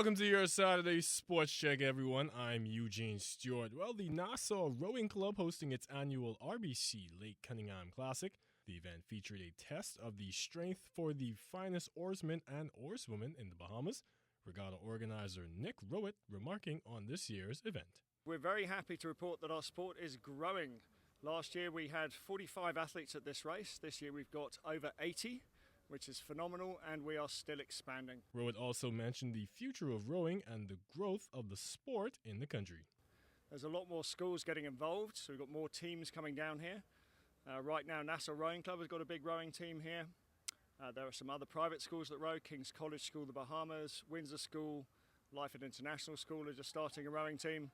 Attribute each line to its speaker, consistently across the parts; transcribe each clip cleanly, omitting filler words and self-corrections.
Speaker 1: Welcome to your Saturday Sports Check, everyone. I'm Eugene Stewart. Well, the Nassau Rowing Club hosting its annual RBC Lake Cunningham Classic. The event featured a test of the strength for the finest oarsmen and oarswomen in the Bahamas. Regatta organizer Nick Rowett remarking on this year's event.
Speaker 2: We're very happy to report that our sport is growing. Last year we had 45 athletes at this race. This year we've got over 80. Which is phenomenal, and we are still expanding.
Speaker 1: Rowett also mentioned the future of rowing and the growth of the sport in the country.
Speaker 2: There's a lot more schools getting involved, so we've got more teams coming down here. Right now, Nassau Rowing Club has got a big rowing team here. There are some other private schools that row, King's College School, the Bahamas, Windsor School, Life and International School are just starting a rowing team.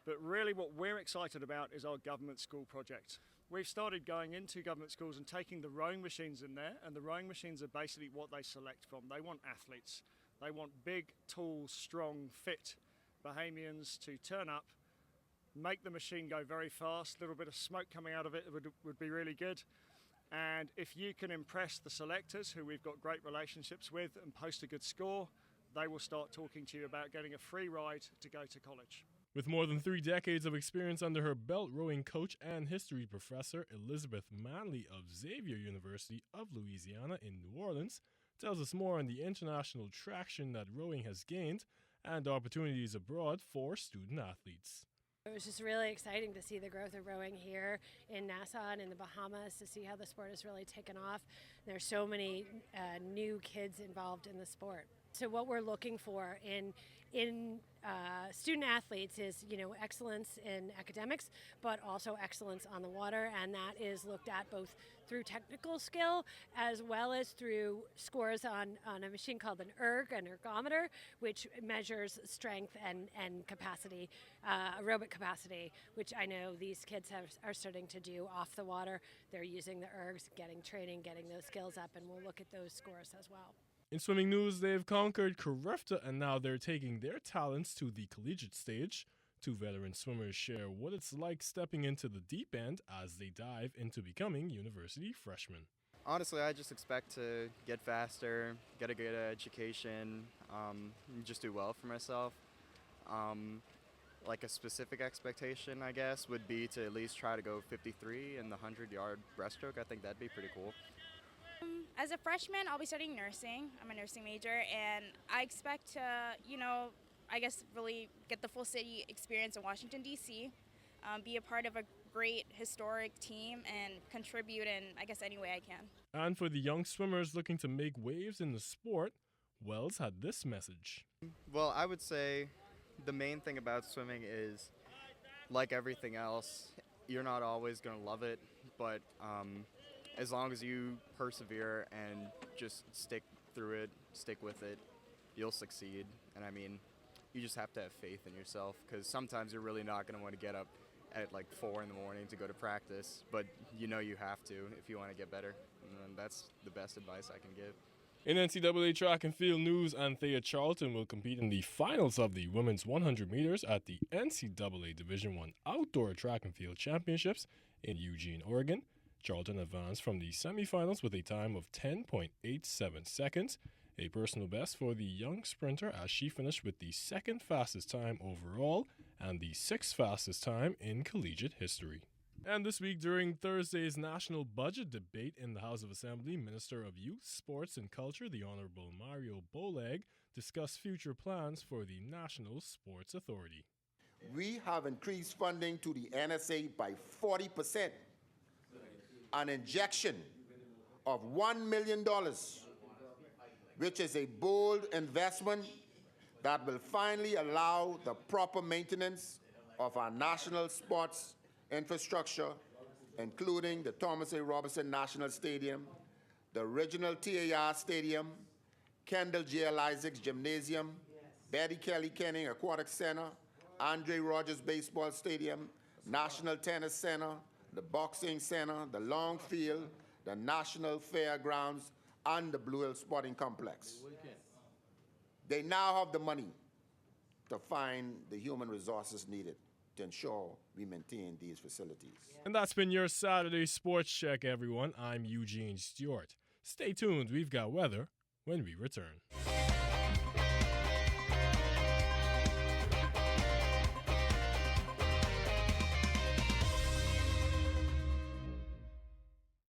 Speaker 2: But really what we're excited about is our government school project. We've started going into government schools and taking the rowing machines in there, and the rowing machines are basically what they select from. They want athletes. They want big, tall, strong, fit Bahamians to turn up, make the machine go very fast. A little bit of smoke coming out of it would be really good. And if you can impress the selectors, who we've got great relationships with, and post a good score, they will start talking to you about getting a free ride to go to college.
Speaker 1: With more than 3 decades of experience under her belt, rowing coach and history professor Elizabeth Manley of Xavier University of Louisiana in New Orleans tells us more on the international traction that rowing has gained and opportunities abroad for student athletes.
Speaker 3: It was just really exciting to see the growth of rowing here in Nassau and in the Bahamas, to see how the sport has really taken off. There's so many new kids involved in the sport. So what we're looking for in student athletes is, excellence in academics, but also excellence on the water, and that is looked at both through technical skill as well as through scores on a machine called an ergometer, which measures strength and capacity, aerobic capacity, which I know these kids are starting to do off the water. They're using the ergs, getting training, getting those skills up, and we'll look at those scores as well.
Speaker 1: In swimming news, they've conquered Carefta, and now they're taking their talents to the collegiate stage. 2 veteran swimmers share what it's like stepping into the deep end as they dive into becoming university freshmen.
Speaker 4: Honestly, I just expect to get faster, get a good education, just do well for myself. Like a specific expectation, I guess, would be to at least try to go 53 in the 100-yard breaststroke. I think that'd be pretty cool.
Speaker 5: As a freshman, I'll be studying nursing. I'm a nursing major, and I expect to, really get the full city experience in Washington, D.C., be a part of a great historic team, and contribute in, any way I can.
Speaker 1: And for the young swimmers looking to make waves in the sport, Wells had this message.
Speaker 4: Well, I would say the main thing about swimming is, like everything else, you're not always going to love it, but as long as you persevere and just stick through it, stick with it, you'll succeed. And you just have to have faith in yourself, because sometimes you're really not going to want to get up at 4 in the morning to go to practice, but you have to if you want to get better. And that's the best advice I can give.
Speaker 1: In NCAA track and field news, Anthea Charlton will compete in the finals of the women's 100 meters at the NCAA Division I Outdoor Track and Field Championships in Eugene, Oregon. Charlton advanced from the semifinals with a time of 10.87 seconds, a personal best for the young sprinter, as she finished with the 2nd fastest time overall and the 6th fastest time in collegiate history. And this week, during Thursday's national budget debate in the House of Assembly, Minister of Youth, Sports and Culture, the Honorable Mario Boleg, discussed future plans for the National Sports Authority.
Speaker 6: We have increased funding to the NSA by 40%. An injection of $1 million, which is a bold investment that will finally allow the proper maintenance of our national sports infrastructure, including the Thomas A. Robinson National Stadium, the original TAR Stadium, Kendall J.L. Isaacs Gymnasium, Betty Kelly Kenning Aquatic Center, Andre Rogers Baseball Stadium, National Tennis Center, the Boxing Center, the Long Field, the National Fairgrounds, and the Blue Hill Sporting Complex. They now have the money to find the human resources needed to ensure we maintain these facilities.
Speaker 1: And that's been your Saturday Sports Check, everyone. I'm Eugene Stewart. Stay tuned. We've got weather when we return.